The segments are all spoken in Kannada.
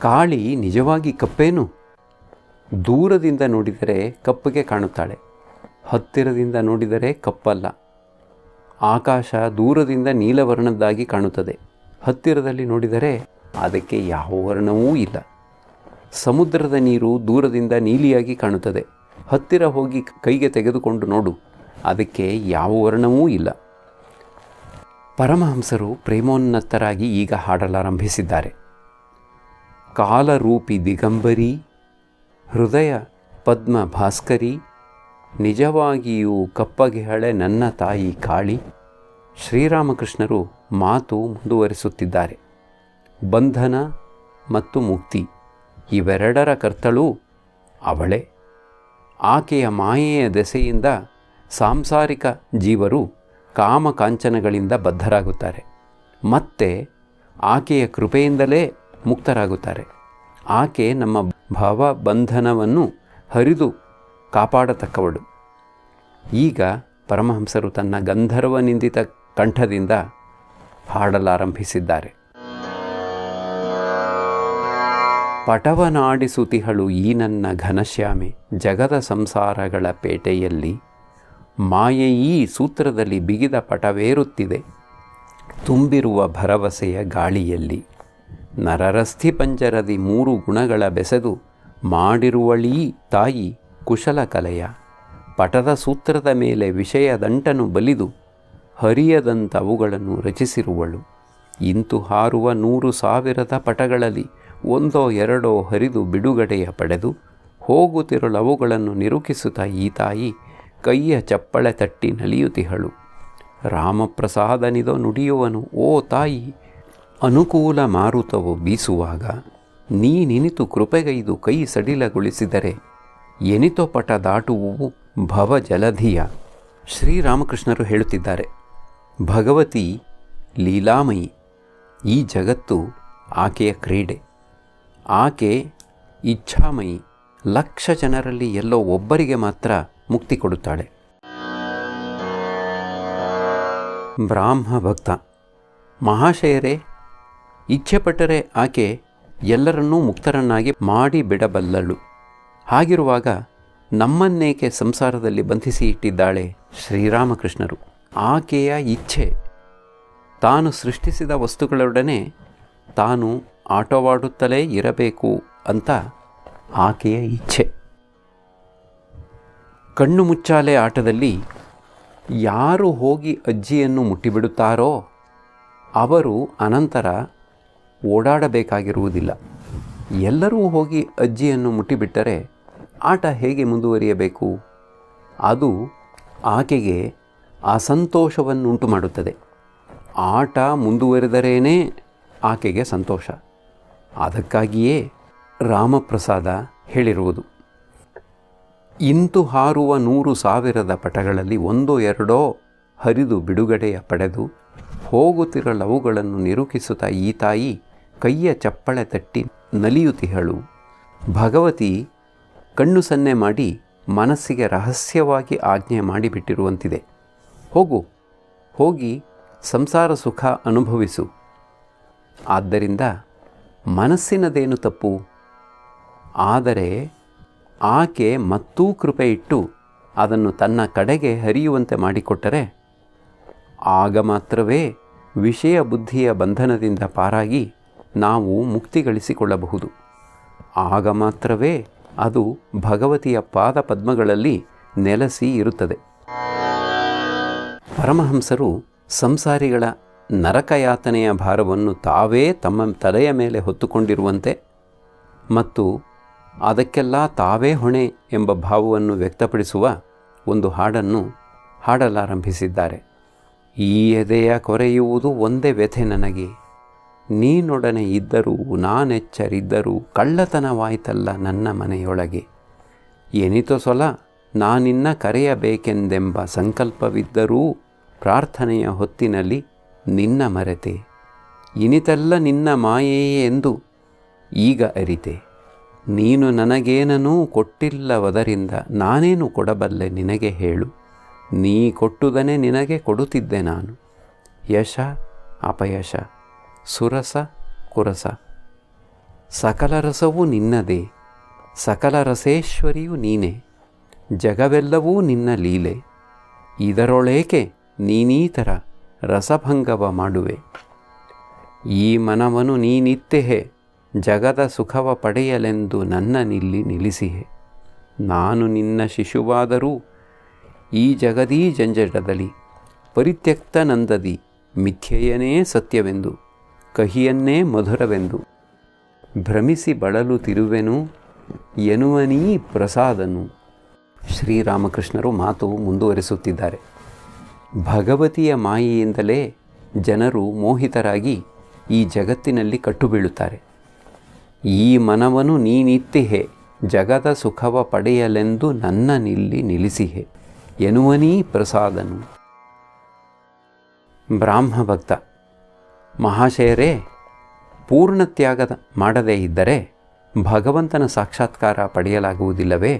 ಕಾಳಿ ನಿಜವಾಗಿ ಕಪ್ಪೇನು? ದೂರದಿಂದ ನೋಡಿದರೆ ಕಪ್ಪಗೆ ಕಾಣುತ್ತಾಳೆ, ಹತ್ತಿರದಿಂದ ನೋಡಿದರೆ ಕಪ್ಪಲ್ಲ. ಆಕಾಶ ದೂರದಿಂದ ನೀಲವರ್ಣದ್ದಾಗಿ ಕಾಣುತ್ತದೆ, ಹತ್ತಿರದಲ್ಲಿ ನೋಡಿದರೆ ಅದಕ್ಕೆ ಯಾವ ವರ್ಣವೂ ಇಲ್ಲ. ಸಮುದ್ರದ ನೀರು ದೂರದಿಂದ ನೀಲಿಯಾಗಿ ಕಾಣುತ್ತದೆ, ಹತ್ತಿರ ಹೋಗಿ ಕೈಗೆ ತೆಗೆದುಕೊಂಡು ನೋಡು, ಅದಕ್ಕೆ ಯಾವ ವರ್ಣವೂ ಇಲ್ಲ. ಪರಮಹಂಸರು ಪ್ರೇಮೋನ್ನತರಾಗಿ ಈಗ ಹಾಡಲಾರಂಭಿಸಿದ್ದಾರೆ. ಕಾಲರೂಪಿ ದಿಗಂಬರಿ, ಹೃದಯ ಪದ್ಮ ಭಾಸ್ಕರಿ, ನಿಜವಾಗಿಯೂ ಕಪ್ಪಗೆಹಳೆ ನನ್ನ ತಾಯಿ ಕಾಳಿ. ಶ್ರೀರಾಮಕೃಷ್ಣರು ಮಾತು ಮುಂದುವರಿಸುತ್ತಿದ್ದಾರೆ. ಬಂಧನ ಮತ್ತು ಮುಕ್ತಿ ಇವೆರಡರ ಕರ್ತಳೂ ಅವಳೇ. ಆಕೆಯ ಮಾಯೆಯ ದೆಸೆಯಿಂದ ಸಾಂಸಾರಿಕ ಜೀವರು ಕಾಮಕಾಂಚನಗಳಿಂದ ಬದ್ಧರಾಗುತ್ತಾರೆ, ಮತ್ತೆ ಆಕೆಯ ಕೃಪೆಯಿಂದಲೇ ಮುಕ್ತರಾಗುತ್ತಾರೆ. ಆಕೆ ನಮ್ಮ ಭವಬಂಧನವನ್ನು ಹರಿದು ಕಾಪಾಡತಕ್ಕವಳು. ಈಗ ಪರಮಹಂಸರು ತನ್ನ ಗಂಧರ್ವನಿಂದಿತ ಕಂಠದಿಂದ ಹಾಡಲಾರಂಭಿಸಿದ್ದಾರೆ. ಪಟವನಾಡಿಸುತಿಹಳು ಈ ನನ್ನ ಘನಶ್ಯಾಮೆ, ಜಗದ ಸಂಸಾರಗಳ ಪೇಟೆಯಲ್ಲಿ ಮಾಯೆಯೀ ಸೂತ್ರದಲ್ಲಿ ಬಿಗಿದ ಪಟವೇರುತ್ತಿದೆ, ತುಂಬಿರುವ ಭರವಸೆಯ ಗಾಳಿಯಲ್ಲಿ. ನರರಸ್ಥಿ ಪಂಜರದಿ ಮೂರು ಗುಣಗಳ ಬೆಸೆದು ಮಾಡಿರುವಳೀ ತಾಯಿ ಕುಶಲ ಕಲೆಯ. ಪಟದ ಸೂತ್ರದ ಮೇಲೆ ವಿಷಯ ದಂಟನು ಬಲಿದು ಹರಿಯದಂತವುಗಳನ್ನು ರಚಿಸಿರುವಳು. ಇಂತು ಹಾರುವ 100,000 ಪಟಗಳಲ್ಲಿ ಒಂದೋ ಎರಡೋ ಹರಿದು ಬಿಡುಗಡೆಯ ಪಡೆದು ಹೋಗುತ್ತಿರಲವುಗಳನ್ನು ನಿರೂಪಿಸುತ್ತಾ ಈ ತಾಯಿ ಕೈಯ ಚಪ್ಪಳೆ ತಟ್ಟಿ ನಲಿಯುತಿಹಳು. ರಾಮಪ್ರಸಾದನಿದೋ ನುಡಿಯುವನು ಓ ತಾಯಿ, ಅನುಕೂಲ ಮಾರುತವು ಬೀಸುವಾಗ ನೀನಿನಿತು ಕೃಪೆಗೈದು ಕೈ ಸಡಿಲಗೊಳಿಸಿದರೆ ಎನಿತೋ ಪಟ ದಾಟುವು ಭವ ಜಲಧಿಯ. ಶ್ರೀರಾಮಕೃಷ್ಣರು ಹೇಳುತ್ತಿದ್ದಾರೆ, ಭಗವತಿ ಲೀಲಾಮಯಿ, ಈ ಜಗತ್ತು ಆಕೆಯ ಕ್ರೀಡೆ. ಆಕೆ ಇಚ್ಛಾಮಯಿ, ಲಕ್ಷ ಜನರಲ್ಲಿ ಎಲ್ಲೋ ಒಬ್ಬರಿಗೆ ಮಾತ್ರ ಮುಕ್ತಿ ಕೊಡುತ್ತಾಳೆ. ಬ್ರಾಹ್ಮ ಭಕ್ತ ಮಹಾಶಯರೇ, ಇಚ್ಛೆಪಟ್ಟರೆ ಆಕೆ ಎಲ್ಲರನ್ನೂ ಮುಕ್ತರನ್ನಾಗಿ ಮಾಡಿ ಬಿಡಬಲ್ಲಳು. ಹಾಗಿರುವಾಗ ನಮ್ಮನ್ನೇಕೆ ಸಂಸಾರದಲ್ಲಿ ಬಂಧಿಸಿ ಇಟ್ಟಿದ್ದಾಳೆ ಶ್ರೀರಾಮಕೃಷ್ಣರು? ಆಕೆಯ ಇಚ್ಛೆ. ತಾನು ಸೃಷ್ಟಿಸಿದ ವಸ್ತುಗಳೊಡನೆ ತಾನು ಆಟವಾಡುತ್ತಲೇ ಇರಬೇಕು ಅಂತ ಆಕೆಯ ಇಚ್ಛೆ. ಕಣ್ಣು ಮುಚ್ಚಾಲೆ ಆಟದಲ್ಲಿ ಯಾರು ಹೋಗಿ ಅಜ್ಜಿಯನ್ನು ಮುಟ್ಟಿಬಿಡುತ್ತಾರೋ ಅವರು ಅನಂತರ ಓಡಾಡಬೇಕಾಗಿರುವುದಿಲ್ಲ. ಎಲ್ಲರೂ ಹೋಗಿ ಅಜ್ಜಿಯನ್ನು ಮುಟ್ಟಿಬಿಟ್ಟರೆ ಆಟ ಹೇಗೆ ಮುಂದುವರಿಯಬೇಕು? ಅದು ಆಕೆಗೆ ಅಸಂತೋಷವನ್ನುಂಟು ಮಾಡುತ್ತದೆ. ಆಟ ಮುಂದುವರೆದರೇನೇ ಆಕೆಗೆ ಸಂತೋಷ. ಅದಕ್ಕಾಗಿಯೇ ರಾಮಪ್ರಸಾದ ಹೇಳಿರುವುದು, ಇಂತು ಹಾರುವ 100,000 ಪಟಗಳಲ್ಲಿ ಒಂದೋ ಎರಡೋ ಹರಿದು ಬಿಡುಗಡೆಯ ಪಡೆದು ಹೋಗುತ್ತಿರಲವುಗಳನ್ನು ನಿರೂಪಿಸುತ್ತಾ ಈ ತಾಯಿ ಕೈಯ ಚಪ್ಪಳೆ ತಟ್ಟಿ ನಲಿಯುತಿಹಳು. ಭಗವತಿ ಕಣ್ಣು ಸನ್ನೆ ಮಾಡಿ ಮನಸ್ಸಿಗೆ ರಹಸ್ಯವಾಗಿ ಆಜ್ಞೆ ಮಾಡಿಬಿಟ್ಟಿರುವಂತಿದೆ, ಹೋಗು, ಹೋಗಿ ಸಂಸಾರ ಸುಖ ಅನುಭವಿಸು. ಆದ್ದರಿಂದ ಮನಸ್ಸಿನದೇನು ತಪ್ಪು? ಆದರೆ ಆಕೆ ಮತ್ತೂ ಕೃಪೆ ಇಟ್ಟು ಅದನ್ನು ತನ್ನ ಕಡೆಗೆ ಹರಿಯುವಂತೆ ಮಾಡಿಕೊಟ್ಟರೆ ಆಗ ಮಾತ್ರವೇ ವಿಷಯ ಬುದ್ಧಿಯ ಬಂಧನದಿಂದ ಪಾರಾಗಿ ನಾವು ಮುಕ್ತಿ ಗಳಿಸಿಕೊಳ್ಳಬಹುದು. ಆಗ ಮಾತ್ರವೇ ಅದು ಭಗವತಿಯ ಪಾದ ಪದ್ಮಗಳಲ್ಲಿ ನೆಲೆಸಿ ಇರುತ್ತದೆ. ಪರಮಹಂಸರು ಸಂಸಾರಿಗಳ ನರಕಯಾತನೆಯ ಭಾರವನ್ನು ತಾವೇ ತಮ್ಮ ತಲೆಯ ಮೇಲೆ ಹೊತ್ತುಕೊಂಡಿರುವಂತೆ ಮತ್ತು ಅದಕ್ಕೆಲ್ಲ ತಾವೇ ಹೊಣೆ ಎಂಬ ಭಾವವನ್ನು ವ್ಯಕ್ತಪಡಿಸುವ ಒಂದು ಹಾಡನ್ನು ಹಾಡಲಾರಂಭಿಸಿದ್ದಾರೆ. ಈ ಎದೆಯ ಕೊರೆಯುವುದು ಒಂದೇ ವ್ಯಥೆ ನನಗೆ, ನೀನೊಡನೆ ಇದ್ದರೂ ನಾನೆಚ್ಚರಿದ್ದರೂ ಕಳ್ಳತನವಾಯ್ತಲ್ಲ ನನ್ನ ಮನೆಯೊಳಗೆ. ಎನಿತೋ ಸೊಲ ನಾನಿನ್ನ ಕರೆಯಬೇಕೆಂದೆಂಬ ಸಂಕಲ್ಪವಿದ್ದರೂ ಪ್ರಾರ್ಥನೆಯ ಹೊತ್ತಿನಲ್ಲಿ ನಿನ್ನ ಮರೆತೆ. ಇನಿತೆಲ್ಲ ನಿನ್ನ ಮಾಯೆಯೇ ಎಂದು ಈಗ ಅರಿತೆ. ನೀನು ನನಗೇನೂ ಕೊಟ್ಟಿಲ್ಲವದರಿಂದ ನಾನೇನು ಕೊಡಬಲ್ಲೆ ನಿನಗೆ ಹೇಳು. ನೀ ಕೊಟ್ಟುದನೇ ನಿನಗೆ ಕೊಡುತ್ತಿದ್ದೆ ನಾನು. ಯಶ ಅಪಯಶ, ಸುರಸ ಕುರಸ. ಸಕಲ ರಸವೂ ನಿನ್ನದೇ, ಸಕಲ ರಸೇಶ್ವರಿಯು ನೀನೇ, ಜಗವೆಲ್ಲವೂ ನಿನ್ನ ಲೀಲೆ, ಇದರೊಳೇಕೆ ನೀನೀತರ ರಸಭಂಗವ ಮಾಡುವೆ. ಈ ಮನವನ್ನು ನೀನಿತ್ತೆಹೆ, ಜಗದ ಸುಖವ ಪಡೆಯಲೆಂದು ನನ್ನನಿಲ್ಲಿ ನಿಲ್ಲಿಸಿಹೆ. ನಾನು ನಿನ್ನ ಶಿಶುವಾದರೂ ಈ ಜಗದೀ ಜಂಜಡದಲ್ಲಿ, ಪರಿತ್ಯಕ್ತ ನಂದದಿ ಮಿಥ್ಯೆಯನೇ ಸತ್ಯವೆಂದು, ಕಹಿಯನ್ನೇ ಮಧುರವೆಂದು ಭ್ರಮಿಸಿ ಬಳಲುತ್ತಿರುವೆನು ಎನ್ನುವನೀ ಪ್ರಸಾದನು. ಶ್ರೀರಾಮಕೃಷ್ಣರು ಮಾತು ಮುಂದುವರಿಸುತ್ತಿದ್ದಾರೆ. ಭಗವತಿಯ ಮಾಯೆಯಿಂದಲೇ ಜನರು ಮೋಹಿತರಾಗಿ ಈ ಜಗತ್ತಿನಲ್ಲಿ ಕಟ್ಟುಬೀಳುತ್ತಾರೆ. ಈ ಮನವನ್ನು ನೀನಿತ್ತಿಹೆ, ಜಗದ ಸುಖವ ಪಡೆಯಲೆಂದು ನನ್ನನಿಲ್ಲಿ ನಿಲ್ಲಿಸಿಹೆ ಎನ್ನುವನೀ ಪ್ರಸಾದನು. ಬ್ರಾಹ್ಮಭಕ್ತ: ಮಹಾಶಯರೇ, ಪೂರ್ಣ ತ್ಯಾಗ ಮಾಡದೇ ಇದ್ದರೆ ಭಗವಂತನ ಸಾಕ್ಷಾತ್ಕಾರ ಪಡೆಯಲಾಗುವುದಿಲ್ಲವೇ?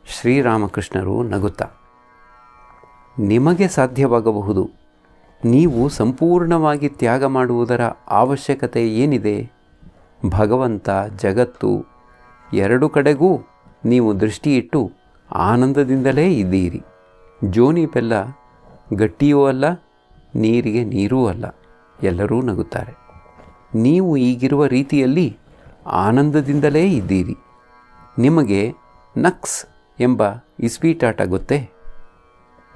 ಶ್ರೀರಾಮಕೃಷ್ಣರು ನಗುತ್ತಾ: ನಿಮಗೆ ಸಾಧ್ಯವಾಗಬಹುದು. ನೀವು ಸಂಪೂರ್ಣವಾಗಿ ತ್ಯಾಗ ಮಾಡುವುದರ ಅವಶ್ಯಕತೆ ಏನಿದೆ? ಭಗವಂತ, ಜಗತ್ತು ಎರಡು ಕಡೆಗೂ ನೀವು ದೃಷ್ಟಿಯಿಟ್ಟು ಆನಂದದಿಂದಲೇ ಇದ್ದೀರಿ. ಜೋನಿ ಬೆಲ್ಲ ಗಟ್ಟಿಯೂ ಅಲ್ಲ, ನೀರಿಗೆ ನೀರೂ ಅಲ್ಲ. ಎಲ್ಲರೂ ನಗುತ್ತಾರೆ. ನೀವು ಈಗಿರುವ ರೀತಿಯಲ್ಲಿ ಆನಂದದಿಂದಲೇ ಇದ್ದೀರಿ. ನಿಮಗೆ ನಕ್ಸ್ ಎಂಬ ಇಸ್ಪೀಟಾಟ ಗೊತ್ತೇ?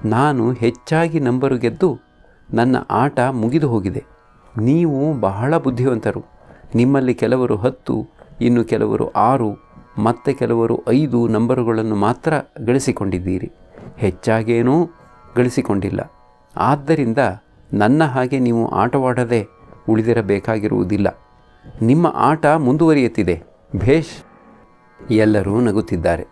ನಾನು ಹೆಚ್ಚಾಗಿ ನಂಬರು ಗೆದ್ದು ನನ್ನ ಆಟ ಮುಗಿದು ಹೋಗಿದೆ. ನೀವು ಬಹಳ ಬುದ್ಧಿವಂತರು. ನಿಮ್ಮಲ್ಲಿ ಕೆಲವರು 10, ಇನ್ನು ಕೆಲವರು 6, ಮತ್ತೆ ಕೆಲವರು 5 ನಂಬರುಗಳನ್ನು ಮಾತ್ರ ಗಳಿಸಿಕೊಂಡಿದ್ದೀರಿ. ಹೆಚ್ಚಾಗೇನೂ ಗಳಿಸಿಕೊಂಡಿಲ್ಲ. ಆದ್ದರಿಂದ ನನ್ನ ಹಾಗೆ ನೀವು ಆಟವಾಡದೆ ಉಳಿದಿರಬೇಕಾಗಿರುವುದಿಲ್ಲ. ನಿಮ್ಮ ಆಟ ಮುಂದುವರಿಯುತ್ತಿದೆ. ಭೇಷ್. ಎಲ್ಲರೂ ನಗುತ್ತಿದ್ದಾರೆ.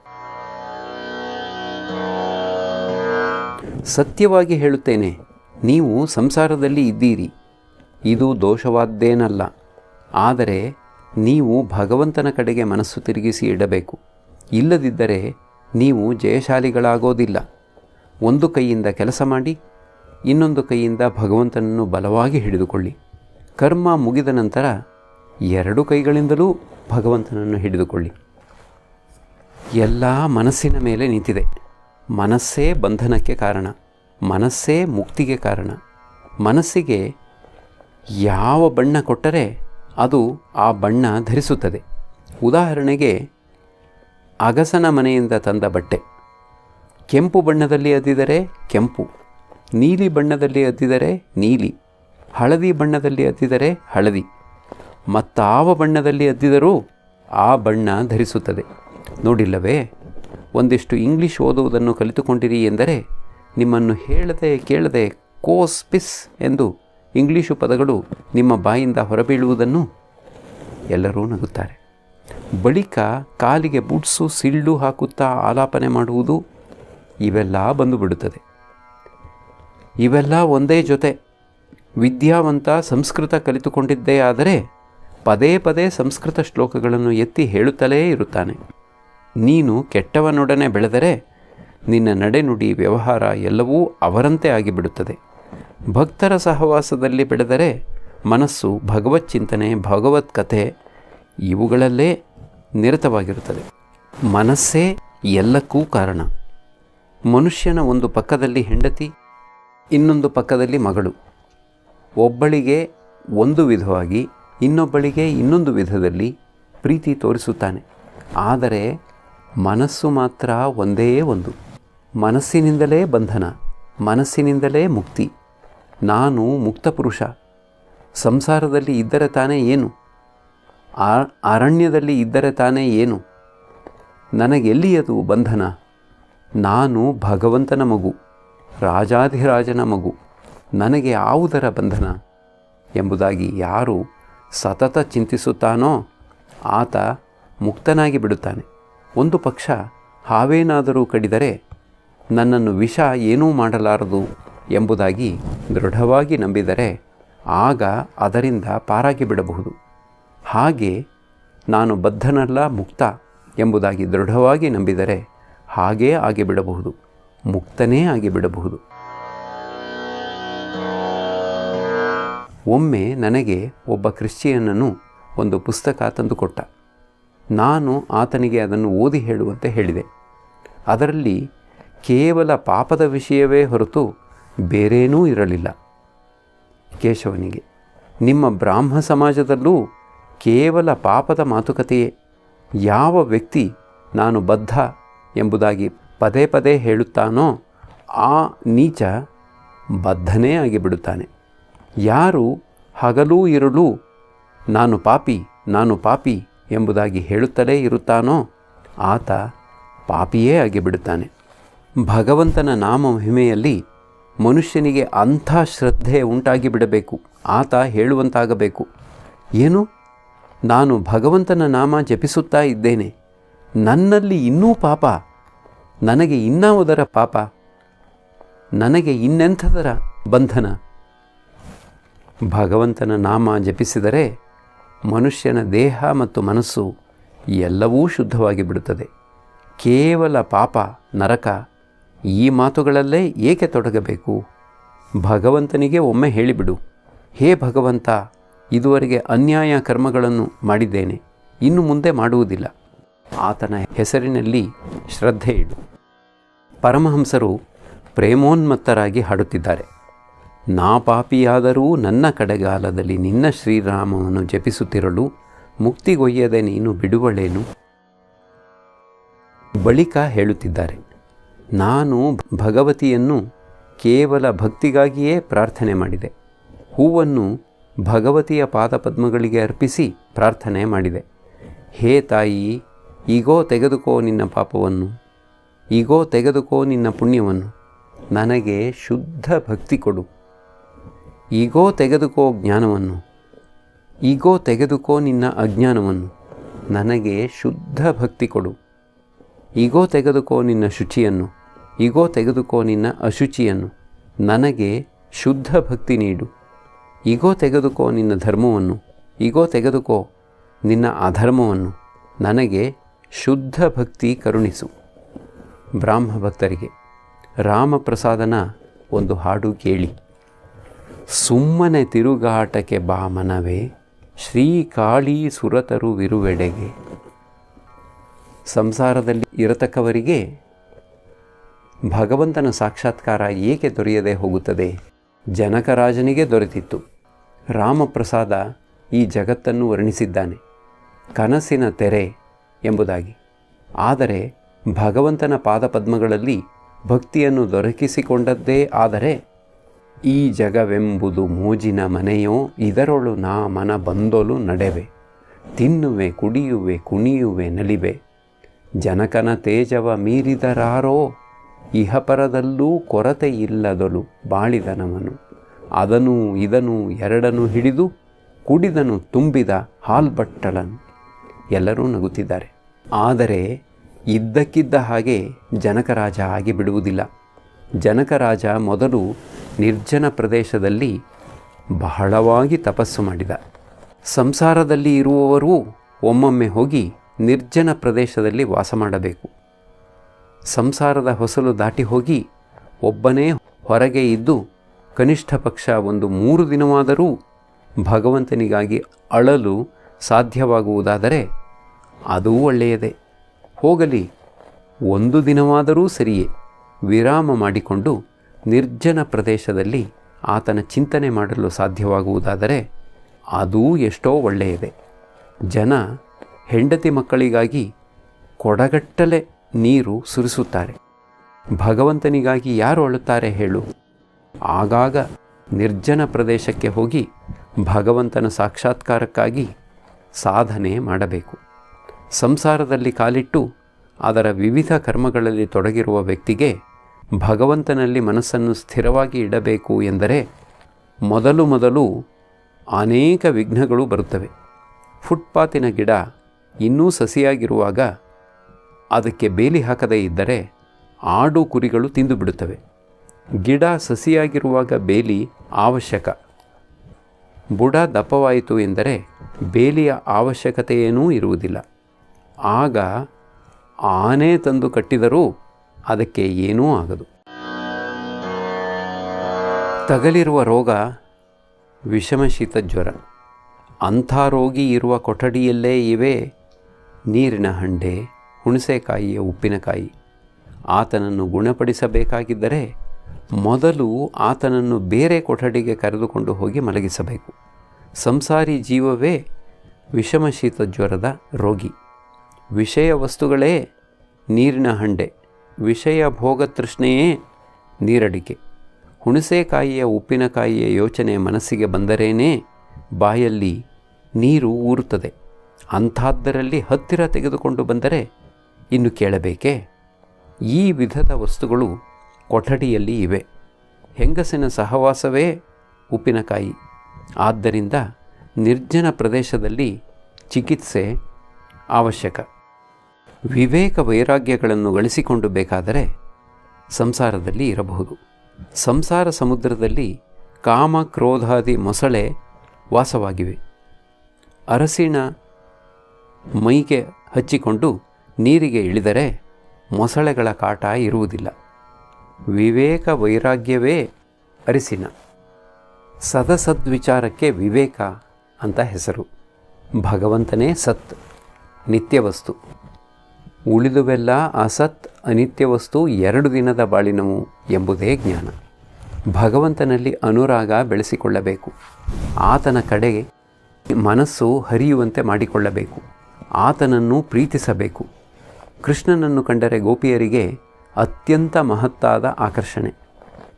ಸತ್ಯವಾಗಿ ಹೇಳುತ್ತೇನೆ, ನೀವು ಸಂಸಾರದಲ್ಲಿ ಇದ್ದೀರಿ. ಇದು ದೋಷವಾದ್ದೇನಲ್ಲ. ಆದರೆ ನೀವು ಭಗವಂತನ ಕಡೆಗೆ ಮನಸ್ಸು ತಿರುಗಿಸಿ ಇಡಬೇಕು. ಇಲ್ಲದಿದ್ದರೆ ನೀವು ಜಯಶಾಲಿಗಳಾಗೋದಿಲ್ಲ. ಒಂದು ಕೈಯಿಂದ ಕೆಲಸ ಮಾಡಿ, ಇನ್ನೊಂದು ಕೈಯಿಂದ ಭಗವಂತನನ್ನು ಬಲವಾಗಿ ಹಿಡಿದುಕೊಳ್ಳಿ. ಕರ್ಮ ಮುಗಿದ ನಂತರ 2 ಕೈಗಳಿಂದಲೂ ಭಗವಂತನನ್ನು ಹಿಡಿದುಕೊಳ್ಳಿ. ಎಲ್ಲ ಮನಸ್ಸಿನ ಮೇಲೆ ನಿಂತಿದೆ. ಮನಸ್ಸೇ ಬಂಧನಕ್ಕೆ ಕಾರಣ, ಮನಸ್ಸೇ ಮುಕ್ತಿಗೆ ಕಾರಣ. ಮನಸ್ಸಿಗೆ ಯಾವ ಬಣ್ಣ ಕೊಟ್ಟರೆ ಅದು ಆ ಬಣ್ಣ ಧರಿಸುತ್ತದೆ. ಉದಾಹರಣೆಗೆ, ಅಗಸನ ಮನೆಯಿಂದ ತಂದ ಬಟ್ಟೆ ಕೆಂಪು ಬಣ್ಣದಲ್ಲಿ ಅದ್ದಿದರೆ ಕೆಂಪು, ನೀಲಿ ಬಣ್ಣದಲ್ಲಿ ಅದ್ದಿದರೆ ನೀಲಿ, ಹಳದಿ ಬಣ್ಣದಲ್ಲಿ ಅದ್ದಿದರೆ ಹಳದಿ, ಮತ್ತಾವ ಬಣ್ಣದಲ್ಲಿ ಅದ್ದಿದರೂ ಆ ಬಣ್ಣ ಧರಿಸುತ್ತದೆ. ನೋಡಿಲ್ಲವೇ? ಒಂದಿಷ್ಟು ಇಂಗ್ಲಿಷ್ ಓದುವುದನ್ನು ಕಲಿತುಕೊಂಡಿರಿ ಎಂದರೆ ನಿಮ್ಮನ್ನು ಹೇಳದೆ ಕೇಳದೆ ಕೋಸ್ ಪಿಸ್ ಎಂದು ಇಂಗ್ಲೀಷು ಪದಗಳು ನಿಮ್ಮ ಬಾಯಿಂದ ಹೊರಬೀಳುವುದನ್ನು. ಎಲ್ಲರೂ ನಗುತ್ತಾರೆ. ಬಳಿಕ ಕಾಲಿಗೆ ಬುಟ್ಸು ಸಿಳ್ಳು ಹಾಕುತ್ತಾ ಆಲಾಪನೆ ಮಾಡುವುದು, ಇವೆಲ್ಲ ಬಂದುಬಿಡುತ್ತದೆ. ಇವೆಲ್ಲ ಒಂದೇ ಜೊತೆ. ವಿದ್ಯಾವಂತ ಸಂಸ್ಕೃತ ಕಲಿತುಕೊಂಡಿದ್ದೇ ಆದರೆ ಪದೇ ಪದೇ ಸಂಸ್ಕೃತ ಶ್ಲೋಕಗಳನ್ನು ಎತ್ತಿ ಹೇಳುತ್ತಲೇ ಇರುತ್ತಾನೆ. ನೀನು ಕೆಟ್ಟವನೊಡನೆ ಬೆಳೆದರೆ ನಿನ್ನ ನಡೆನುಡಿ ವ್ಯವಹಾರ ಎಲ್ಲವೂ ಅವರಂತೆ ಆಗಿಬಿಡುತ್ತದೆ. ಭಕ್ತರ ಸಹವಾಸದಲ್ಲಿ ಬೆಳೆದರೆ ಮನಸ್ಸು ಭಗವತ್ ಚಿಂತನೆ, ಭಗವತ್ ಕಥೆ ಇವುಗಳಲ್ಲೇ ನಿರತವಾಗಿರುತ್ತದೆ. ಮನಸ್ಸೇ ಎಲ್ಲಕ್ಕೂ ಕಾರಣ. ಮನುಷ್ಯನ ಒಂದು ಪಕ್ಕದಲ್ಲಿ ಹೆಂಡತಿ, ಇನ್ನೊಂದು ಪಕ್ಕದಲ್ಲಿ ಮಗಳು. ಒಬ್ಬಳಿಗೆ ಒಂದು ವಿಧವಾಗಿ, ಇನ್ನೊಬ್ಬಳಿಗೆ ಇನ್ನೊಂದು ವಿಧದಲ್ಲಿ ಪ್ರೀತಿ ತೋರಿಸುತ್ತಾನೆ. ಆದರೆ ಮನಸ್ಸು ಮಾತ್ರ ಒಂದೇ ಒಂದು. ಮನಸ್ಸಿನಿಂದಲೇ ಬಂಧನ, ಮನಸ್ಸಿನಿಂದಲೇ ಮುಕ್ತಿ. ನಾನು ಮುಕ್ತ ಪುರುಷ. ಸಂಸಾರದಲ್ಲಿ ಇದ್ದರೆ ತಾನೇ ಏನು? ಅರಣ್ಯದಲ್ಲಿ ಇದ್ದರೆ ತಾನೇ ಏನು? ನನಗೆಲ್ಲಿಯದು ಬಂಧನ? ನಾನು ಭಗವಂತನ ಮಗು, ರಾಜಾಧಿರಾಜನ ಮಗು. ನನಗೆ ಯಾವುದರ ಬಂಧನ ಎಂಬುದಾಗಿ ಯಾರು ಸತತ ಚಿಂತಿಸುತ್ತಾನೋ ಆತ ಮುಕ್ತನಾಗಿ ಬಿಡುತ್ತಾನೆ. ಒಂದು ಪಕ್ಷ ಹಾವೇನಾದರೂ ಕಡಿದರೆ ನನ್ನನ್ನು ವಿಷ ಏನೂ ಮಾಡಲಾರದು ಎಂಬುದಾಗಿ ದೃಢವಾಗಿ ನಂಬಿದರೆ ಆಗ ಅದರಿಂದ ಪಾರಾಗಿ ಬಿಡಬಹುದು. ಹಾಗೆ ನಾನು ಬದ್ಧನಲ್ಲ, ಮುಕ್ತ ಎಂಬುದಾಗಿ ದೃಢವಾಗಿ ನಂಬಿದರೆ ಹಾಗೇ ಆಗಿಬಿಡಬಹುದು, ಮುಕ್ತನೇ ಆಗಿಬಿಡಬಹುದು. ಒಮ್ಮೆ ನನಗೆ ಒಬ್ಬ ಕ್ರಿಶ್ಚಿಯನ್ನನು ಒಂದು ಪುಸ್ತಕ ತಂದುಕೊಟ್ಟ. ನಾನು ಆತನಿಗೆ ಅದನ್ನು ಓದಿ ಹೇಳುವಂತೆ ಹೇಳಿದೆ. ಅದರಲ್ಲಿ ಕೇವಲ ಪಾಪದ ವಿಷಯವೇ ಹೊರತು ಬೇರೇನೂ ಇರಲಿಲ್ಲ. ಕೇಶವನಿಗೆ, ನಿಮ್ಮ ಬ್ರಾಹ್ಮ ಸಮಾಜದಲ್ಲೂ ಕೇವಲ ಪಾಪದ ಮಾತುಕತೆಯೇ. ಯಾವ ವ್ಯಕ್ತಿ ನಾನು ಬದ್ಧ ಎಂಬುದಾಗಿ ಪದೇ ಪದೇ ಹೇಳುತ್ತಾನೋ ಆ ನೀಚ ಬದ್ಧನೇ ಆಗಿಬಿಡುತ್ತಾನೆ. ಯಾರು ಹಗಲೂ ಇರುಳು ನಾನು ಪಾಪಿ ಎಂಬುದಾಗಿ ಹೇಳುತ್ತಲೇ ಇರುತ್ತಾನೋ ಆತ ಪಾಪಿಯೇ ಆಗಿಬಿಡುತ್ತಾನೆ. ಭಗವಂತನ ನಾಮ ಮಹಿಮೆಯಲ್ಲಿ ಮನುಷ್ಯನಿಗೆ ಅಂಥ ಶ್ರದ್ಧೆ ಉಂಟಾಗಿಬಿಡಬೇಕು. ಆತ ಹೇಳುವಂತಾಗಬೇಕು, ಏನು, ನಾನು ಭಗವಂತನ ನಾಮ ಜಪಿಸುತ್ತಾ ಇದ್ದೇನೆ, ನನ್ನಲ್ಲಿ ಇನ್ನೂ ಪಾಪ, ನನಗೆ ಇನ್ನಾವುದರ ಪಾಪ, ನನಗೆ ಇನ್ನೆಂಥದರ ಬಂಧನ. ಭಗವಂತನ ನಾಮ ಜಪಿಸಿದರೆ ಮನುಷ್ಯನ ದೇಹ ಮತ್ತು ಮನಸ್ಸು ಎಲ್ಲವೂ ಶುದ್ಧವಾಗಿ ಬಿಡುತ್ತದೆ. ಕೇವಲ ಪಾಪ, ನರಕ ಈ ಮಾತುಗಳಲ್ಲೇ ಏಕೆ ತೊಡಗಬೇಕು? ಭಗವಂತನಿಗೆ ಒಮ್ಮೆ ಹೇಳಿಬಿಡು, ಹೇ ಭಗವಂತ, ಇದುವರೆಗೆ ಅನ್ಯಾಯ ಕರ್ಮಗಳನ್ನು ಮಾಡಿದ್ದೇನೆ, ಇನ್ನು ಮುಂದೆ ಮಾಡುವುದಿಲ್ಲ. ಆತನ ಹೆಸರಿನಲ್ಲಿ ಶ್ರದ್ಧೆ ಇಡು. ಪರಮಹಂಸರು ಪ್ರೇಮೋನ್ಮತ್ತರಾಗಿ ಹಾಡುತ್ತಿದ್ದಾರೆ. ನಾ ಪಾಪಿಯಾದರೂ ನನ್ನ ಕಡೆಗಾಲದಲ್ಲಿ ನಿನ್ನ ಶ್ರೀರಾಮವನ್ನು ಜಪಿಸುತ್ತಿರಲು ಮುಕ್ತಿಗೊಯ್ಯದೆ ನೀನು ಬಿಡುವಳೇನು? ಬಳಿಕ ಹೇಳುತ್ತಿದ್ದಾರೆ, ನಾನು ಭಗವತಿಯನ್ನು ಕೇವಲ ಭಕ್ತಿಗಾಗಿಯೇ ಪ್ರಾರ್ಥನೆ ಮಾಡಿದೆ. ಹೂವನ್ನು ಭಗವತಿಯ ಪಾದಪದ್ಮಗಳಿಗೆ ಅರ್ಪಿಸಿ ಪ್ರಾರ್ಥನೆ ಮಾಡಿದೆ. ಹೇ ತಾಯಿ, ಈಗೋ ತೆಗೆದುಕೋ ನಿನ್ನ ಪಾಪವನ್ನು, ಈಗೋ ತೆಗೆದುಕೋ ನಿನ್ನ ಪುಣ್ಯವನ್ನು, ನನಗೆ ಶುದ್ಧ ಭಕ್ತಿ ಕೊಡು. ಈಗೋ ತೆಗೆದುಕೋ ಜ್ಞಾನವನ್ನು, ಈಗೋ ತೆಗೆದುಕೋ ನಿನ್ನ ಅಜ್ಞಾನವನ್ನು, ನನಗೆ ಶುದ್ಧ ಭಕ್ತಿ ಕೊಡು. ಈಗೋ ತೆಗೆದುಕೋ ನಿನ್ನ ಶುಚಿಯನ್ನು, ಈಗೋ ತೆಗೆದುಕೋ ನಿನ್ನ ಅಶುಚಿಯನ್ನು, ನನಗೆ ಶುದ್ಧ ಭಕ್ತಿ ನೀಡು. ಈಗೋ ತೆಗೆದುಕೋ ನಿನ್ನ ಧರ್ಮವನ್ನು, ಈಗೋ ತೆಗೆದುಕೋ ನಿನ್ನ ಅಧರ್ಮವನ್ನು, ನನಗೆ ಶುದ್ಧ ಭಕ್ತಿ ಕರುಣಿಸು. ಬ್ರಾಹ್ಮ ಭಕ್ತರಿಗೆ ರಾಮಪ್ರಸಾದನ ಒಂದು ಹಾಡು ಕೇಳಿ. ಸುಮ್ಮನೆ ತಿರುಗಾಟಕ್ಕೆ ಬಾ ಮನವೇ, ಶ್ರೀಕಾಳಿ ಸುರತರು ವಿರುವೆಡೆಗೆ. ಸಂಸಾರದಲ್ಲಿ ಇರತಕ್ಕವರಿಗೆ ಭಗವಂತನ ಸಾಕ್ಷಾತ್ಕಾರ ಏಕೆ ದೊರೆಯದೆ ಹೋಗುತ್ತದೆ? ಜನಕರಾಜನಿಗೆ ದೊರೆತಿತ್ತು. ರಾಮಪ್ರಸಾದ ಈ ಜಗತ್ತನ್ನು ವರ್ಣಿಸಿದ್ದಾನೆ ಕನಸಿನ ತೆರೆ ಎಂಬುದಾಗಿ. ಆದರೆ ಭಗವಂತನ ಪಾದಪದ್ಮಗಳಲ್ಲಿ ಭಕ್ತಿಯನ್ನು ದೊರಕಿಸಿಕೊಂಡದ್ದೇ ಆದರೆ, ಈ ಜಗವೆಂಬುದು ಮೋಜಿನ ಮನೆಯೋ, ಇದರೊಳು ನಾ ಮನ ಬಂದೊಲು ನಡೆವೆ, ತಿನ್ನುವೆ ಕುಡಿಯುವೆ ಕುಣಿಯುವೆ ನಲಿವೆ, ಜನಕನ ತೇಜವ ಮೀರಿದರಾರೋ, ಇಹಪರದಲ್ಲೂ ಕೊರತೆ ಇಲ್ಲದೊಲು ಬಾಳಿದನವನು, ಅದನು ಇದನು ಎರಡನ್ನು ಹಿಡಿದು ಕುಡಿದನು ತುಂಬಿದ ಹಾಲ್ಬಟ್ಟಳನು. ಎಲ್ಲರೂ ನಗುತ್ತಿದ್ದಾರೆ. ಆದರೆ ಇದ್ದಕ್ಕಿದ್ದ ಹಾಗೆ ಜನಕರಾಜ ಆಗಿಬಿಡುವುದಿಲ್ಲ. ಜನಕರಾಜ ಮೊದಲು ನಿರ್ಜನ ಪ್ರದೇಶದಲ್ಲಿ ಬಹಳವಾಗಿ ತಪಸ್ಸು ಮಾಡಿದ. ಸಂಸಾರದಲ್ಲಿ ಇರುವವರೂ ಒಮ್ಮೊಮ್ಮೆ ಹೋಗಿ ನಿರ್ಜನ ಪ್ರದೇಶದಲ್ಲಿ ವಾಸ ಮಾಡಬೇಕು. ಸಂಸಾರದ ಹೊಸಲು ದಾಟಿ ಹೋಗಿ ಒಬ್ಬನೇ ಹೊರಗೆ ಇದ್ದು ಕನಿಷ್ಠ ಪಕ್ಷ ಒಂದು 3 ದಿನವಾದರೂ ಭಗವಂತನಿಗಾಗಿ ಅಳಲು ಸಾಧ್ಯವಾಗುವುದಾದರೆ ಅದೂ ಒಳ್ಳೆಯದೇ. ಹೋಗಲಿ, 1 ದಿನವಾದರೂ ಸರಿಯೇ, ವಿರಾಮ ಮಾಡಿಕೊಂಡು ನಿರ್ಜನ ಪ್ರದೇಶದಲ್ಲಿ ಆತನ ಚಿಂತನೆ ಮಾಡಲು ಸಾಧ್ಯವಾಗುವುದಾದರೆ ಅದೂ ಎಷ್ಟೋ ಒಳ್ಳೆಯದೇ. ಜನ ಹೆಂಡತಿ ಮಕ್ಕಳಿಗಾಗಿ ಕೊಡಗಟ್ಟಲೆ ನೀರು ಸುರಿಸುತ್ತಾರೆ. ಭಗವಂತನಿಗಾಗಿ ಯಾರು ಅಳುತ್ತಾರೆ ಹೇಳು? ಆಗಾಗ ನಿರ್ಜನ ಪ್ರದೇಶಕ್ಕೆ ಹೋಗಿ ಭಗವಂತನ ಸಾಕ್ಷಾತ್ಕಾರಕ್ಕಾಗಿ ಸಾಧನೆ ಮಾಡಬೇಕು. ಸಂಸಾರದಲ್ಲಿ ಕಾಲಿಟ್ಟು ಅದರ ವಿವಿಧ ಕರ್ಮಗಳಲ್ಲಿ ತೊಡಗಿರುವ ವ್ಯಕ್ತಿಗೆ ಭಗವಂತನಲ್ಲಿ ಮನಸ್ಸನ್ನು ಸ್ಥಿರವಾಗಿ ಇಡಬೇಕು ಎಂದರೆ ಮೊದಲು ಅನೇಕ ವಿಘ್ನಗಳು ಬರುತ್ತವೆ. ಫುಟ್ಪಾತಿನ ಗಿಡ ಇನ್ನೂ ಸಸಿಯಾಗಿರುವಾಗ ಅದಕ್ಕೆ ಬೇಲಿ ಹಾಕದೇ ಇದ್ದರೆ ಆಡು ಕುರಿಗಳು ತಿಂದು ಬಿಡುತ್ತವೆ. ಗಿಡ ಸಸಿಯಾಗಿರುವಾಗ ಬೇಲಿ ಅವಶ್ಯಕ. ಬುಡ ದಪ್ಪವಾಯಿತು ಎಂದರೆ ಬೇಲಿಯ ಅವಶ್ಯಕತೆಯೇನೂ ಇರುವುದಿಲ್ಲ. ಆಗ ಆನೆ ತಂದು ಕಟ್ಟಿದರೂ ಅದಕ್ಕೆ ಏನೂ ಆಗದು. ತಗಲಿರುವ ರೋಗ ವಿಷಮಶೀತ ಜ್ವರ. ಅಂಥ ರೋಗಿ ಇರುವ ಕೊಠಡಿಯಲ್ಲೇ ಇವೆ ನೀರಿನ ಹಂಡೆ, ಹುಣಸೆಕಾಯಿಯ ಉಪ್ಪಿನಕಾಯಿ. ಆತನನ್ನು ಗುಣಪಡಿಸಬೇಕಾಗಿದ್ದರೆ ಮೊದಲು ಆತನನ್ನು ಬೇರೆ ಕೊಠಡಿಗೆ ಕರೆದುಕೊಂಡು ಹೋಗಿ ಮಲಗಿಸಬೇಕು. ಸಂಸಾರಿ ಜೀವವೇ ವಿಷಮಶೀತ ಜ್ವರದ ರೋಗಿ. ವಿಷಯ ವಸ್ತುಗಳೇ ನೀರಿನ ಹಂಡೆ, ವಿಷಯ ಭೋಗ ತೃಷ್ಣೆಯೇ ನೀರಡಿಕೆ. ಹುಣಸೆಕಾಯಿಯ ಉಪ್ಪಿನಕಾಯಿಯ ಯೋಚನೆ ಮನಸ್ಸಿಗೆ ಬಂದರೇನೇ ಬಾಯಲ್ಲಿ ನೀರು ಊರುತ್ತದೆ. ಅಂಥದ್ದರಲ್ಲಿ ಹತ್ತಿರ ತೆಗೆದುಕೊಂಡು ಬಂದರೆ ಇನ್ನು ಕೇಳಬೇಕೇ? ಈ ವಿಧದ ವಸ್ತುಗಳು ಕೊಠಡಿಯಲ್ಲಿ ಇವೆ. ಹೆಂಗಸಿನ ಸಹವಾಸವೇ ಉಪ್ಪಿನಕಾಯಿ. ಆದ್ದರಿಂದ ನಿರ್ಜನ ಪ್ರದೇಶದಲ್ಲಿ ಚಿಕಿತ್ಸೆ ಅವಶ್ಯಕ. ವಿವೇಕ ವೈರಾಗ್ಯಗಳನ್ನು ಗಳಿಸಿಕೊಂಡು ಬೇಕಾದರೆ ಸಂಸಾರದಲ್ಲಿ ಇರಬಹುದು. ಸಂಸಾರ ಸಮುದ್ರದಲ್ಲಿ ಕಾಮ ಕ್ರೋಧಾದಿ ಮೊಸಳೆ ವಾಸವಾಗಿವೆ. ಅರಸಿಣ ಮೈಗೆ ಹಚ್ಚಿಕೊಂಡು ನೀರಿಗೆ ಇಳಿದರೆ ಮೊಸಳೆಗಳ ಕಾಟ ಇರುವುದಿಲ್ಲ. ವಿವೇಕ ವೈರಾಗ್ಯವೇ ಅರಿಸಿನ. ಸದಸದ್ವಿಚಾರಕ್ಕೆ ವಿವೇಕ ಅಂತ ಹೆಸರು. ಭಗವಂತನೇ ಸತ್, ನಿತ್ಯವಸ್ತು. ಉಳಿದುವೆಲ್ಲ ಅಸತ್, ಅನಿತ್ಯವಸ್ತು, 2 ದಿನದ ಬಾಳಿನವು ಎಂಬುದೇ ಜ್ಞಾನ. ಭಗವಂತನಲ್ಲಿ ಅನುರಾಗ ಬೆಳೆಸಿಕೊಳ್ಳಬೇಕು. ಆತನ ಕಡೆಗೆ ಮನಸ್ಸು ಹರಿಯುವಂತೆ ಮಾಡಿಕೊಳ್ಳಬೇಕು. ಆತನನ್ನು ಪ್ರೀತಿಸಬೇಕು. ಕೃಷ್ಣನನ್ನು ಕಂಡರೆ ಗೋಪಿಯರಿಗೆ ಅತ್ಯಂತ ಮಹತ್ತಾದ ಆಕರ್ಷಣೆ.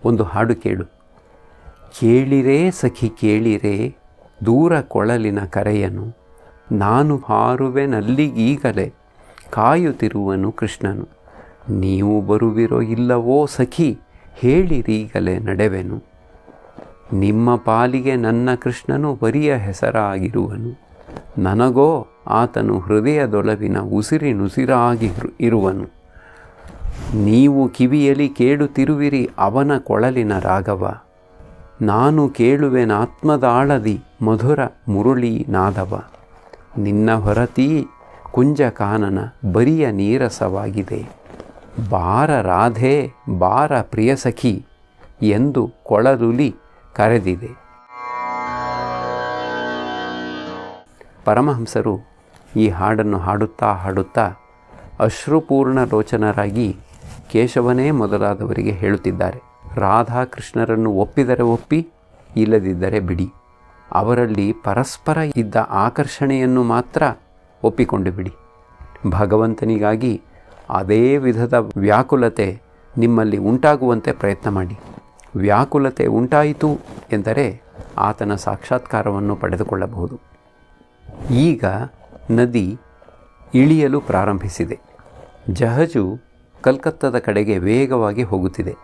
ಒಂದು ಹಾಡು ಕೇಳು. ಕೇಳಿರೇ ಸಖಿ ಕೇಳಿರೇ ದೂರ ಕೊಳಲಿನ ಕರೆಯನು, ನಾನು ಹಾರುವೆನಲ್ಲಿಗೀಗಲೇ ಕಾಯುತ್ತಿರುವನು ಕೃಷ್ಣನು. ನೀವು ಬರುವಿರೋ ಇಲ್ಲವೋ ಸಖಿ ಹೇಳಿರೀಗಲೇ ನಡೆವೆನು, ನಿಮ್ಮ ಪಾಲಿಗೆ ನನ್ನ ಕೃಷ್ಣನು ಬರಿಯ ಹೆಸರಾಗಿರುವನು. ನನಗೋ ಆತನು ಹೃದಯದೊಳವಿನ ಉಸಿರಿನುಸಿರಾಗಿ ಇರುವನು. ನೀವು ಕಿವಿಯಲ್ಲಿ ಕೇಳುತ್ತಿರುವಿರಿ ಅವನ ಕೊಳಲಿನ ರಾಗವ, ನಾನು ಕೇಳುವೆನಾತ್ಮದಾಳದಿ ಮಧುರ ಮುರುಳಿ ನಾದವ. ನಿನ್ನ ಹೊರತೀ ಕುಂಜ ಕಾನನ ಬರಿಯ ನೀರಸವಾಗಿದೆ, ಬಾರ ರಾಧೆ ಬಾರ ಪ್ರಿಯ ಸಖಿ ಎಂದು ಕೊಳಲುಲಿ ಕರೆದಿದೆ. ಪರಮಹಂಸರು ಈ ಹಾಡನ್ನು ಹಾಡುತ್ತಾ ಹಾಡುತ್ತಾ ಅಶ್ರುಪೂರ್ಣ ಲೋಚನರಾಗಿ ಕೇಶವನೇ ಮೊದಲಾದವರಿಗೆ ಹೇಳುತ್ತಿದ್ದಾರೆ. ರಾಧಾಕೃಷ್ಣರನ್ನು ಒಪ್ಪಿದರೆ ಒಪ್ಪಿ, ಇಲ್ಲದಿದ್ದರೆ ಬಿಡಿ. ಅವರಲ್ಲಿ ಪರಸ್ಪರ ಇದ್ದ ಆಕರ್ಷಣೆಯನ್ನು ಮಾತ್ರ ಒಪ್ಪಿಕೊಂಡು ಬಿಡಿ. ಭಗವಂತನಿಗಾಗಿ ಅದೇ ವಿಧದ ವ್ಯಾಕುಲತೆ ನಿಮ್ಮಲ್ಲಿ ಉಂಟಾಗುವಂತೆ ಪ್ರಯತ್ನ ಮಾಡಿ. ವ್ಯಾಕುಲತೆ ಉಂಟಾಯಿತು ಎಂದರೆ ಆತನ ಸಾಕ್ಷಾತ್ಕಾರವನ್ನು ಪಡೆದುಕೊಳ್ಳಬಹುದು. ಈಗ ನದಿ ಇಳಿಯಲು ಪ್ರಾರಂಭಿಸಿದೆ. ಜಹಜು ಕಲ್ಕತ್ತಾದ ಕಡೆಗೆ ವೇಗವಾಗಿ ಹೋಗುತ್ತಿದೆ.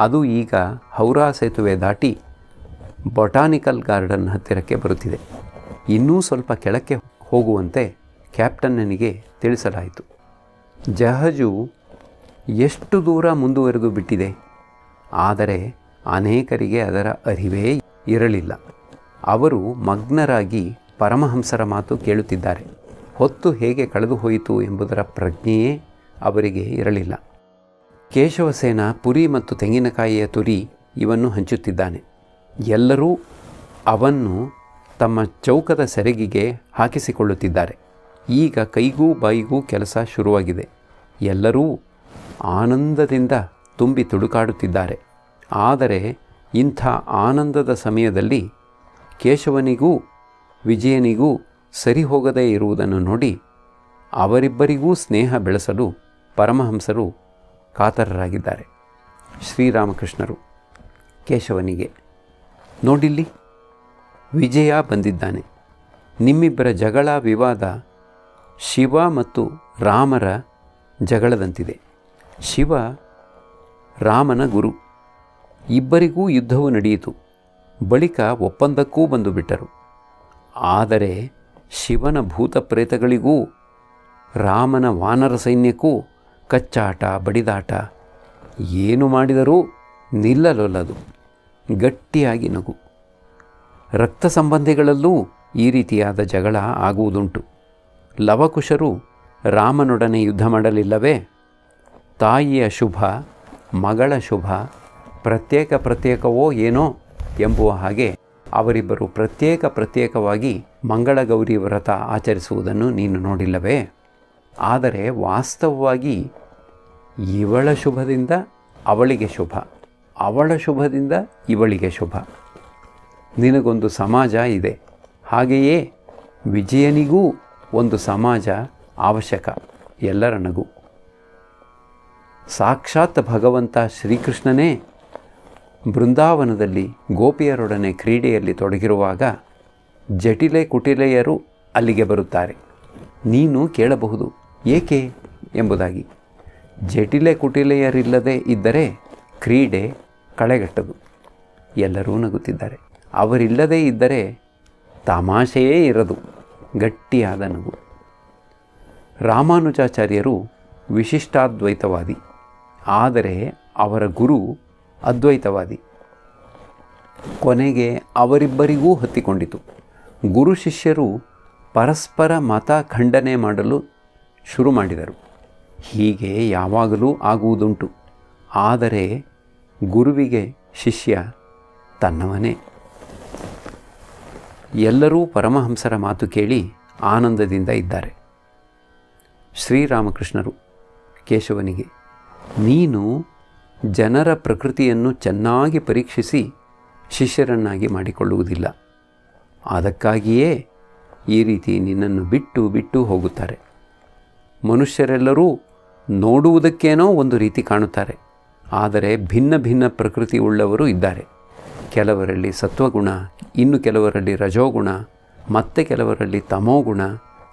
ಅದು ಈಗ ಹೌರಾ ಸೇತುವೆ ದಾಟಿ ಬೊಟಾನಿಕಲ್ ಗಾರ್ಡನ್ ಹತ್ತಿರಕ್ಕೆ ಬರುತ್ತಿದೆ. ಇನ್ನೂ ಸ್ವಲ್ಪ ಕೆಳಕ್ಕೆ ಹೋಗುವಂತೆ ಕ್ಯಾಪ್ಟನ್ನನಿಗೆ ತಿಳಿಸಲಾಯಿತು. ಜಹಜು ಎಷ್ಟು ದೂರ ಮುಂದುವರೆದು ಬಿಟ್ಟಿದೆ, ಆದರೆ ಅನೇಕರಿಗೆ ಅದರ ಅರಿವೇ ಇರಲಿಲ್ಲ. ಅವರು ಮಗ್ನರಾಗಿ ಪರಮಹಂಸರ ಮಾತು ಕೇಳುತ್ತಿದ್ದಾರೆ. ಹೊತ್ತು ಹೇಗೆ ಕಳೆದು ಹೋಯಿತು ಎಂಬುದರ ಪ್ರಜ್ಞೆಯೇ ಅವರಿಗೆ ಇರಲಿಲ್ಲ. ಕೇಶವಸೇನ ಪುರಿ ಮತ್ತು ತೆಂಗಿನಕಾಯಿಯ ತುರಿ ಇವನ್ನು ಹಂಚುತ್ತಿದ್ದಾನೆ. ಎಲ್ಲರೂ ಅವನ್ನು ತಮ್ಮ ಚೌಕದ ಸೆರಗಿಗೆ ಹಾಕಿಸಿಕೊಳ್ಳುತ್ತಿದ್ದಾರೆ. ಈಗ ಕೈಗೂ ಬಾಯಿಗೂ ಕೆಲಸ ಶುರುವಾಗಿದೆ. ಎಲ್ಲರೂ ಆನಂದದಿಂದ ತುಂಬಿ ತುಡುಕಾಡುತ್ತಿದ್ದಾರೆ. ಆದರೆ ಇಂಥ ಆನಂದದ ಸಮಯದಲ್ಲಿ ಕೇಶವನಿಗೂ ವಿಜಯನಿಗೂ ಸರಿ ಹೋಗದೇ ಇರುವುದನ್ನು ನೋಡಿ ಅವರಿಬ್ಬರಿಗೂ ಸ್ನೇಹ ಬೆಳೆಸಲು ಪರಮಹಂಸರು ಕಾತರರಾಗಿದ್ದಾರೆ. ಶ್ರೀರಾಮಕೃಷ್ಣರು ಕೇಶವನಿಗೆ, ನೋಡಿಲ್ಲಿ ವಿಜಯ ಬಂದಿದ್ದಾನೆ. ನಿಮ್ಮಿಬ್ಬರ ಜಗಳ ವಿವಾದ ಶಿವ ಮತ್ತು ರಾಮರ ಜಗಳದಂತಿದೆ. ಶಿವ ರಾಮನ ಗುರು. ಇಬ್ಬರಿಗೂ ಯುದ್ಧವು ನಡೆಯಿತು. ಬಳಿಕ ಒಪ್ಪಂದಕ್ಕೂ ಬಂದು ಬಿಟ್ಟರು. ಆದರೆ ಶಿವನ ಭೂತ ಪ್ರೇತಗಳಿಗೂ ರಾಮನ ವಾನರ ಸೈನ್ಯಕ್ಕೂ ಕಚ್ಚಾಟ ಬಡಿದಾಟ. ಏನು ಮಾಡಿದರೂ ನಿಲ್ಲಲೊಲ್ಲದು. ಗಟ್ಟಿಯಾಗಿ ನಗು. ರಕ್ತ ಸಂಬಂಧಿಗಳಲ್ಲೂ ಈ ರೀತಿಯಾದ ಜಗಳ ಆಗುವುದುಂಟು. ಲವಕುಶರು ರಾಮನೊಡನೆ ಯುದ್ಧ ಮಾಡಲಿಲ್ಲವೇ? ತಾಯಿಯ ಶುಭ, ಮಗಳ ಶುಭ ಪ್ರತ್ಯೇಕವೋ ಏನೋ ಎಂಬುವ ಹಾಗೆ ಅವರಿಬ್ಬರು ಪ್ರತ್ಯೇಕವಾಗಿ ಮಂಗಳಗೌರಿ ವ್ರತ ಆಚರಿಸುವುದನ್ನು ನೀನು ನೋಡಿಲ್ಲವೇ? ಆದರೆ ವಾಸ್ತವವಾಗಿ ಇವಳ ಶುಭದಿಂದ ಅವಳಿಗೆ ಶುಭ, ಅವಳ ಶುಭದಿಂದ ಇವಳಿಗೆ ಶುಭ. ನಿನಗೊಂದು ಸಮಾಜ ಇದೆ, ಹಾಗೆಯೇ ವಿಜಯನಿಗೂ ಒಂದು ಸಮಾಜ ಅವಶ್ಯಕ, ಎಲ್ಲರ ನಗು. ಸಾಕ್ಷಾತ್ ಭಗವಂತ ಶ್ರೀಕೃಷ್ಣನೇ ಬೃಂದಾವನದಲ್ಲಿ ಗೋಪಿಯರೊಡನೆ ಕ್ರೀಡೆಯಲ್ಲಿ ತೊಡಗಿರುವಾಗ ಜಟಿಲೆ ಕುಟಿಲೆಯರು ಅಲ್ಲಿಗೆ ಬರುತ್ತಾರೆ. ನೀನು ಕೇಳಬಹುದು ಏಕೆ ಎಂಬುದಾಗಿ. ಜಟಿಲೆ ಕುಟಿಲೆಯರಿಲ್ಲದೆ ಇದ್ದರೆ ಕ್ರೀಡೆ ಕಳೆಗಟ್ಟದು. ಎಲ್ಲರೂ ನಗುತ್ತಿದ್ದಾರೆ. ಅವರಿಲ್ಲದೇ ಇದ್ದರೆ ತಮಾಷೆಯೇ ಇರದು, ಗಟ್ಟಿಯಾದ ನಗು. ರಾಮಾನುಜಾಚಾರ್ಯರು ವಿಶಿಷ್ಟಾದ್ವೈತವಾದಿ, ಆದರೆ ಅವರ ಗುರು ಅದ್ವೈತವಾದಿ. ಕೊನೆಗೆ ಅವರಿಬ್ಬರಿಗೂ ಹತ್ತಿಕೊಂಡಿತು. ಗುರು ಶಿಷ್ಯರು ಪರಸ್ಪರ ಮತ ಖಂಡನೆ ಮಾಡಲು ಶುರು ಮಾಡಿದರು. ಹೀಗೆ ಯಾವಾಗಲೂ ಆಗುವುದುಂಟು. ಆದರೆ ಗುರುವಿಗೆ ಶಿಷ್ಯ ತನ್ನವನೇ. ಎಲ್ಲರೂ ಪರಮಹಂಸರ ಮಾತು ಕೇಳಿ ಆನಂದದಿಂದ ಇದ್ದಾರೆ. ಶ್ರೀರಾಮಕೃಷ್ಣರು ಕೇಶವನಿಗೆ, ನೀನು ಜನರ ಪ್ರಕೃತಿಯನ್ನು ಚೆನ್ನಾಗಿ ಪರೀಕ್ಷಿಸಿ ಶಿಷ್ಯರನ್ನಾಗಿ ಮಾಡಿಕೊಳ್ಳುವುದಿಲ್ಲ. ಅದಕ್ಕಾಗಿಯೇ ಈ ರೀತಿ ನಿನ್ನನ್ನು ಬಿಟ್ಟು ಹೋಗುತ್ತಾರೆ. ಮನುಷ್ಯರೆಲ್ಲರೂ ನೋಡುವುದಕ್ಕೇನೋ ಒಂದು ರೀತಿ ಕಾಣುತ್ತಾರೆ, ಆದರೆ ಭಿನ್ನ ಪ್ರಕೃತಿ ಉಳ್ಳವರು ಇದ್ದಾರೆ. ಕೆಲವರಲ್ಲಿ ಸತ್ವಗುಣ, ಇನ್ನು ಕೆಲವರಲ್ಲಿ ರಜೋಗುಣ, ಮತ್ತೆ ಕೆಲವರಲ್ಲಿ ತಮೋಗುಣ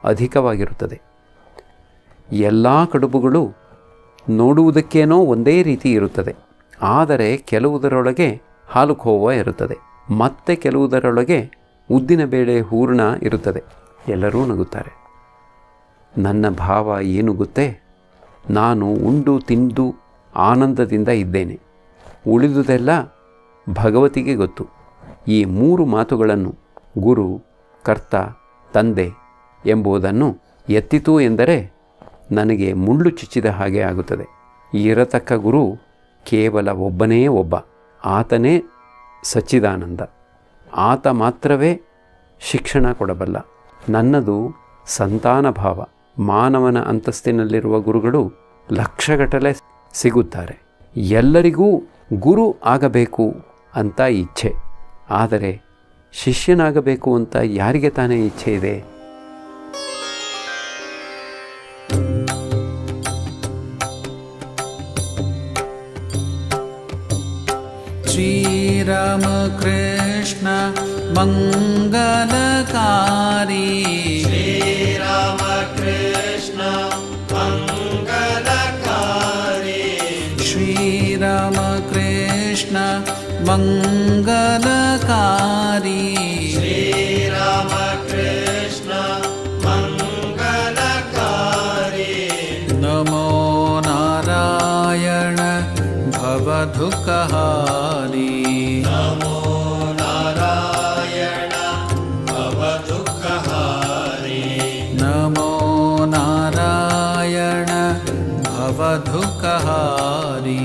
ಅಧಿಕವಾಗಿರುತ್ತದೆ. ಎಲ್ಲ ಕಡುಬುಗಳು ನೋಡುವುದಕ್ಕೇನೋ ಒಂದೇ ರೀತಿ ಇರುತ್ತದೆ, ಆದರೆ ಕೆಲವುದರೊಳಗೆ ಹಾಲು ಖೋವ ಇರುತ್ತದೆ, ಮತ್ತೆ ಕೆಲವುದರೊಳಗೆ ಉದ್ದಿನಬೇಳೆ ಹೂರ್ಣ ಇರುತ್ತದೆ. ಎಲ್ಲರೂ ನಗುತ್ತಾರೆ. ನನ್ನ ಭಾವ ಏನು ಗೊತ್ತೇ? ನಾನು ಉಂಡು ತಿಂದು ಆನಂದದಿಂದ ಇದ್ದೇನೆ, ಉಳಿದುದೆಲ್ಲ ಭಗವತಿಗೆ ಗೊತ್ತು. ಈ 3 ಮಾತುಗಳನ್ನು ಗುರು, ಕರ್ತ, ತಂದೆ ಎಂಬುದನ್ನು ಎತ್ತಿತು ಎಂದರೆ ನನಗೆ ಮುಳ್ಳು ಚುಚ್ಚಿದ ಹಾಗೆ ಆಗುತ್ತದೆ. ಇರತಕ್ಕ ಗುರು ಕೇವಲ ಒಬ್ಬನೇ ಒಬ್ಬ, ಆತನೇ ಸಚ್ಚಿದಾನಂದ. ಆತ ಮಾತ್ರವೇ ಶಿಕ್ಷಣ ಕೊಡಬಲ್ಲ. ನನ್ನದು ಸಂತಾನ ಭಾವ. ಮಾನವನ ಅಂತಸ್ತಿನಲ್ಲಿರುವ ಗುರುಗಳು ಲಕ್ಷಗಟ್ಟಲೆ ಸಿಗುತ್ತಾರೆ. ಎಲ್ಲರಿಗೂ ಗುರು ಆಗಬೇಕು ಅಂತ ಇಚ್ಛೆ, ಆದರೆ ಶಿಷ್ಯನಾಗಬೇಕು ಅಂತ ಯಾರಿಗೆ ತಾನೇ ಇಚ್ಛೆ ಇದೆ? ಶ್ರೀರಾಮ ಕೃಷ್ಣ ಮಂಗಲಕಾರಿ, ಶ್ರೀರಾಮ ಕೃಷ್ಣ ಮಂಗಲಕಾರಿ, ಶ್ರೀರಾಮ ಕೃಷ್ಣ ಮಂಗಲಕಾರಿ, ಶ್ರೀರಾಮ ಕೃಷ್ಣ ಮಂಗಲಕಾರಿ. ನಮೋ ನಾರಾಯಣ ಭವದುಃಖಹಾರಿ, ನಮೋ ನಾರಾಯಣ ಭವದುಃಖಹಾರಿ, ನಮೋ ನಾರಾಯಣ ಭವದುಃಖಹಾರಿ.